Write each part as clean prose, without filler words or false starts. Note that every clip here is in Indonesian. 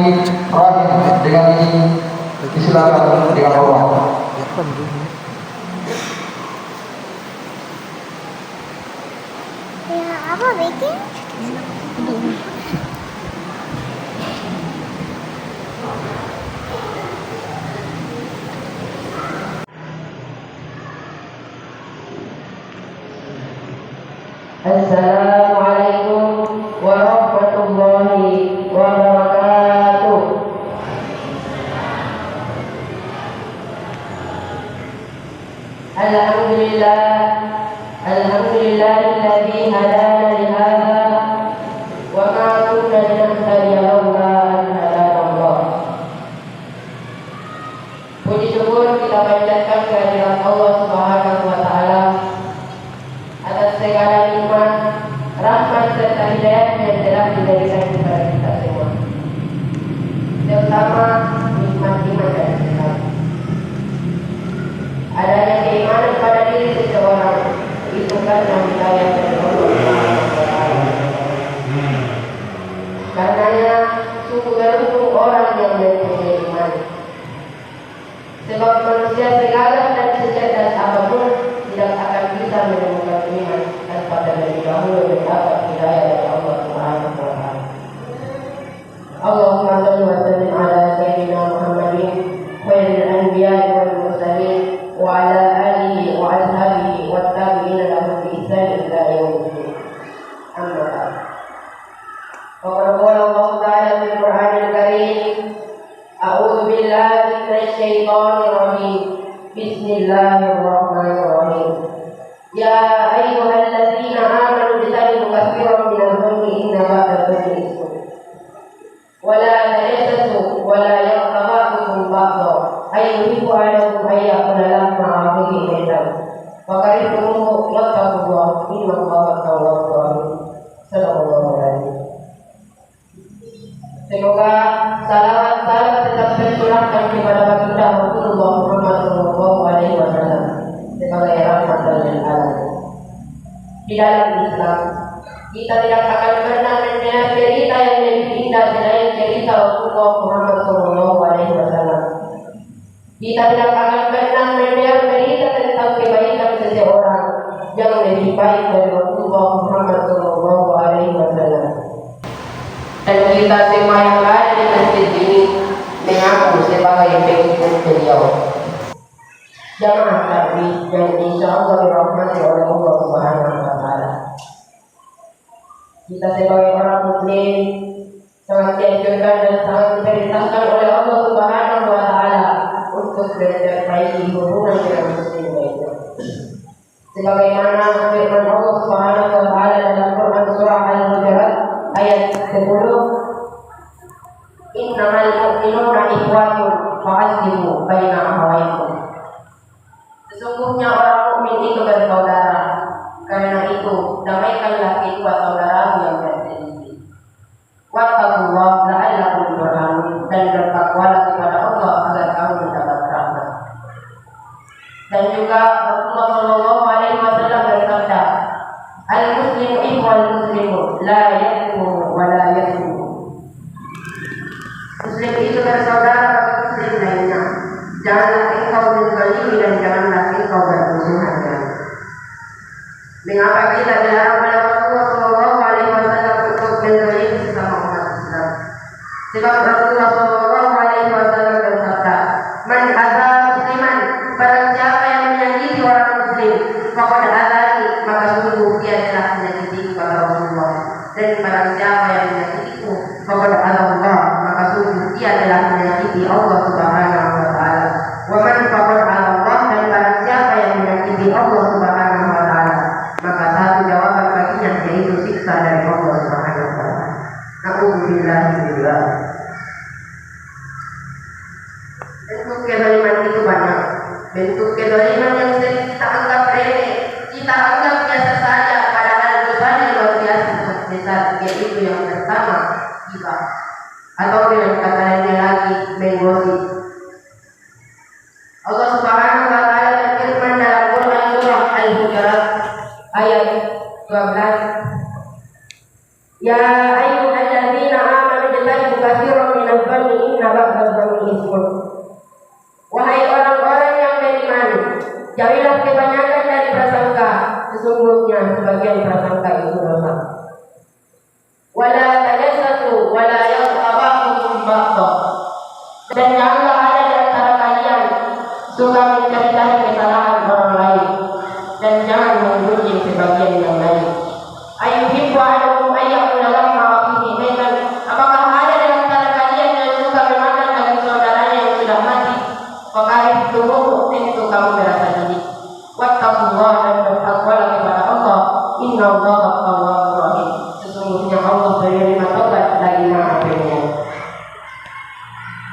Bismillahirrahmanirrahim. Dengan ini disilakan dengan Allah. Ya, apa bikin? Assalamualaikum warahmatullahi wabarakatuh. Alhamdulillahilladzi hadana li hadza wa ma kunna linahtadiya laula an hadana Allah. Puji syukur kita panjatkan kehadirat Allah Subhanahu wa taala atas segala nikmat, rahmat serta hidayah yang telah diberikan kepada kita semua, terutama nikmat iman dan Islam. Adanya keimanan pada diri seseorang itu karena hidayah dari Allah Subhanahu wa taala. Karenanya sungguh beruntung orang yang mempunyai iman. Sebab manusia segala dan secerdas apapun tidak akan bisa menemukan iman tanpa terlebih dahulu mendapat hidayah dari Allah Subhanahu wa taala. Allahumma shalli wa sallim ala sayyidina Muhammadin khairil anbiya'i wal mursalin wa ala alihi wa ashabihi wa tabi'ina lahum bi ihsan ila yaumiddin. Amma ba'd. Qala Allah ta'ala fil Qur'anil Karim, a'udzu billahi minasy syaithanir rajim. Bismillahirrahmanirrahim. Ya ayyuhalladzina amanu ijtanibu katsiran minadh dhanni inna ba'da dhanni itsmun. Wa la tajassasu wa la yaghtab ba'dukum ba'dhan ayyuhibbu ahadukum an ya'kula lahma akhihi maytan wa karihtumuhu wattaqullaha innallaha tawwabur rahim. Sallallahu alaihi. Semoga salawat salam tetap tercurahkan kepada baginda Rasulullah Muhammad sallallahu alaihi wasallam sebagai rahmat lil alamin. Di dalam Islam, kita tidak akan pernah mendengar cerita yang lebih indah selain cerita Rasulullah Muhammad sallallahu alaihi wasallam. Kita tidak akan pernah mendengar berita tentang kebaikan seseorang yang lebih baik dari Rasulullah Muhammad sallallahu alaihi wasallam. Dan kita semua yang ada di masjid ini mengaku sebagai pengikut beliau. Jamaah takbir dan insyaallah dirahmati oleh Allah Subhanahu wa taala. Kita sebagai orang muslim sangat dianjurkan dan sangat diperintahkan oleh Allah Subhanahu wa taala untuk memperbaiki hubungan dengan muslim lainnya. Sebagaimana firman Allah Subhanahu wa taala dalam Quran surah Al-Hujurat ayat 10, innamal mu'minuna ikhwatun fa'aslihu baina akhawaykum. Sesungguhnya orang mukmin itu bersaudara, karena itu damaikanlah kedua saudaramu yang berselisih. Wattaqullaha la'allakum turhamun, dan bertakwalah kepada Allah agar kamu mendapat rahmat. Dan juga Rasulullah sallallahu alaihi wasallam bersabda, al-muslimu ikhwal muslimu la yakfuru wa la yasmu. Muslim itu bersaudara bagi muslim lainnya. Janganlah engkau menzalimi dan janganlah engkau bermusuhan. Mengapa kita dilarang oleh Rasulullah sallallahu alaihi wasallam untuk menzalimi sesama umat Islam? Sebab Rasulullah sallallahu alaihi wasallam bersabda, man adza musliman, barang siapa yang menyakiti orang muslim, faqad adzani, maka sungguh dia telah menyakiti kepada Rasulullah. Dan barang siapa yang menyakitiku, faqad adzallah, maka sungguh dia telah menyakiti Allah Subhanahu wa taala. Wa man faqad adzallah, dan barang siapa yang menyakiti Allah Subhanahu wa taala, maka satu jawaban baginya yaitu siksa dari Allah Subhanahu wa taala. Na'udzubillahi billah. Bentuk kezaliman itu banyak. Bentuk kezaliman yang sering kita anggap remeh, kita anggap biasa saja, padahal dosanya luar biasa besar. Yaitu yang pertama, ghibah, atau dengan kata lainnya lagi, menggosip. Allah Subhanahu wa taala berfirman dalam Quran surah Al-Hujurat ayat 12, ya ayyuhalladzina amanu ijtanibu katsiran minadh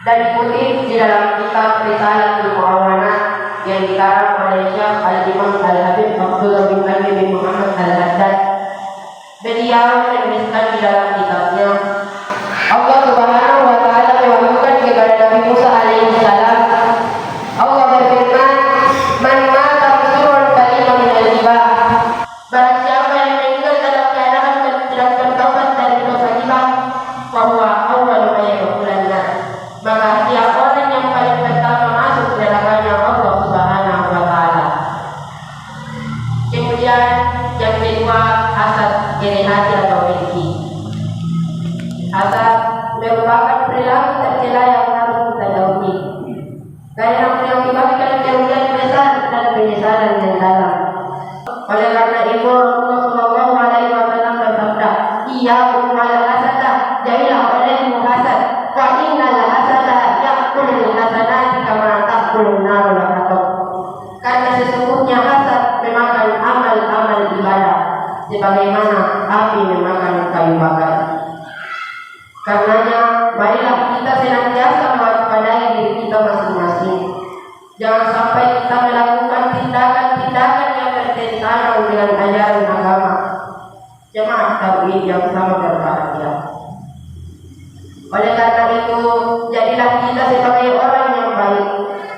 dan dikutip di dalam kitab Risalatul Mu'awanah yang dikarang oleh Syekh Al-Imam Al-Habib Abdullah bin Ali bin Muhammad Al-Haddad. Beliau menuliskan di dalam kitabnya, Allah Subhanahu wa taala mewahyukan kepada Nabi Musa alaihi salam. Allah berfirman, "Man mata musyrikun falyu'min minal riba." Barang siapa yang meninggal dalam keadaan tidak bertaubat dari dosa riba, bahwa awal mayadkhulun nar, maka dia orang yang paling pertama masuk nerakanya Allah Subhanahu wa taala. Kemudian yang kedua, hasad, iri hati atau dengki. Hasad merupakan perilaku tercela yang harus kita jauhi, karena mengakibatkan kerugian besar dan penyesalan yang dalam. Oleh karena itu Rasulullah Shallallahu Alaihi Wasallam bersabda, "Iyyakum wal hasada, jauhilah olehmu hasad. Fa innal hasada ya'kulul hasanati kama ta'kulun narul hatab." Karena sesungguhnya hasad memakan amal-amal ibadah sebagaimana api memakan kayu bakar. Karenanya, marilah kita senantiasa mewaspadai diri kita masing-masing. Jangan sampai kita melakukan tindakan-tindakan yang bertentangan dengan ajaran agama. Jemaah tauhid yang sama berbahagia. Oleh karena itu, jadilah kita sebagai orang yang baik,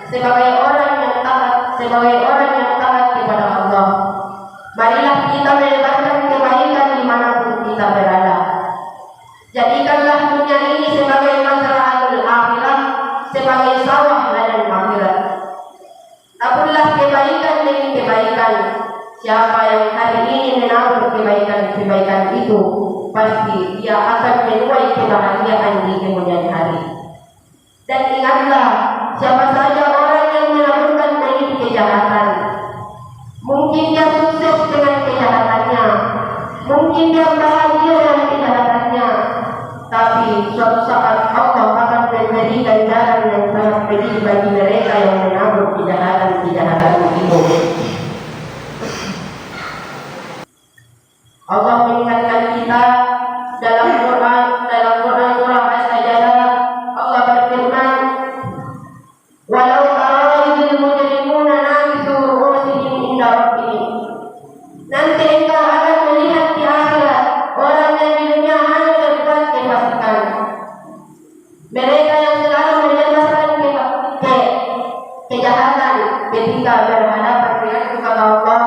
sebagai orang yang taat, sebagai orang yang taat kepada Allah. Marilah kita melebarkan kebaikan dimanapun kita berada. Jadikanlah dunia ini sebagai mazra'atul akhirah, sebagai sawah ladang akhirat. Taburlah kebaikan demi kebaikan. Siapa yang hari ini menabur kebaikan-kebaikan itu, pasti dia akan menuai kebahagiaan di kemudian hari. Dan ingatlah, siapa saja orang yang melakukan benih kejahatan, mungkin dia sukses dengan kejahatannya, mungkin dia bahagia dengan kejahatannya, tapi suatu saat Allah akan memberi ganjaran yang sangat pedih bagi mereka yang menabur kejahatan-kejahatan itu. Allah mengingatkan kita dalam Quran surah As-Sajdah. Allah berfirman, "Walau tara idhil mujrimuna nakisu ru'usihim inda rabbihim." Nanti engkau akan melihat di akhirat orang yang di dunia hanya berbuat kefasikan. Mereka yang selalu menyebabkan kejahatan ketika berhadapan dengan kepada Allah,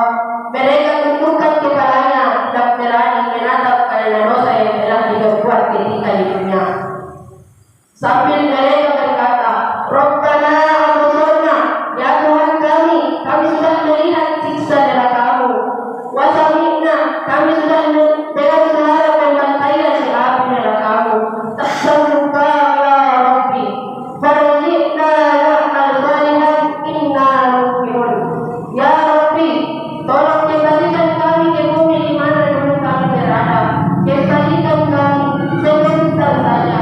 mereka tundukkan kepalanya dan berani menatap karena dosa yang telah diperbuat ketika di dunia. Sambil mereka berkata, "Rabbana absarna, ya Tuhan kami sudah melihat siksa neraka-Mu. Wa sami'na, kami sudah mendengar suara pembantaian di api neraka-Mu. Tasawwuka ya Rabbi, farji'na na'mal salihan inna mu'minun." Ya Rabbi, tolong kembalikan kami ke bumi di mana dulu kami berada. Kembalikan kami sebentar saja.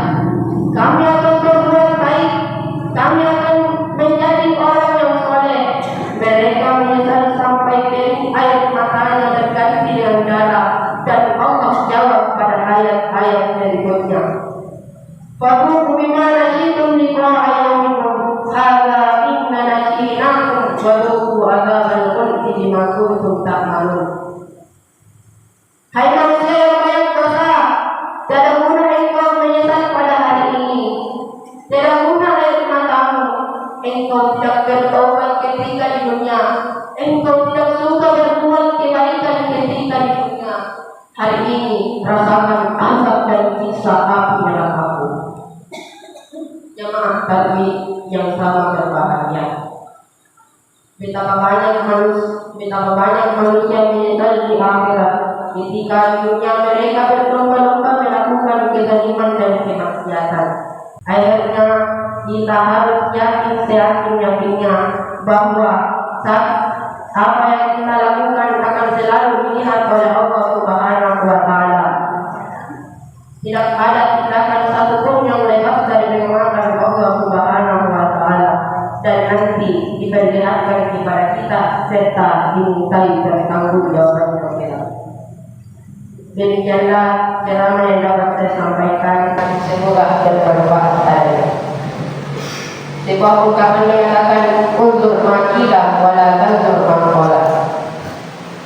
Kami akan berbuat baik. Kami akan menjadi orang yang soleh. Mereka menyesal sampai beri air matanya terganti dengan darah. Dan Allah jawab pada ayat-ayat berikutnya, "Fahukum bima nasyitum liqa'a yawmikum hadza inna nasyinakum wa dhuqu adzabal khuldi bima kuntum ta'malun." Hai manusia yang banyak dosa, tidak guna engkau menyesal pada hari ini. Tidak guna air matamu. Engkau tidak bertobat ketika di dunia. Engkau tidak suka berbuat kebaikan ketika di dunia. Hari ini rasakan azab dan siksa api neraka-Mu. Jemaah tauhid yang sama berbahagia. Betapa banyak manusia menyesal di akhirat ketika di dunia mereka berlomba-lomba melakukan kezaliman dan kemaksiatan. Akhirnya kita harus yakin seyakin-yakinnya bahwa apa yang kita lakukan akan selalu dilihat oleh Allah Subhanahu wa taala. Tidak ada tindakan satupun yang lepas dari pengamatan Allah Subhanahu wa taala, dan nanti diperlihatkan kepada kita serta dimintai pertanggungjawaban kita. Demikianlah ceramah yang dapat saya sampaikan. Semoga bermanfaat. sebuah ungkapan menyatakan unzur makilah wala tanzur maqala.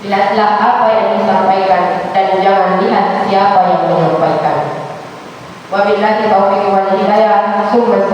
Lihatlah apa yang disampaikan dan jangan lihat siapa yang menyampaikan. Wabillahi taufiq wal hidayah. Summa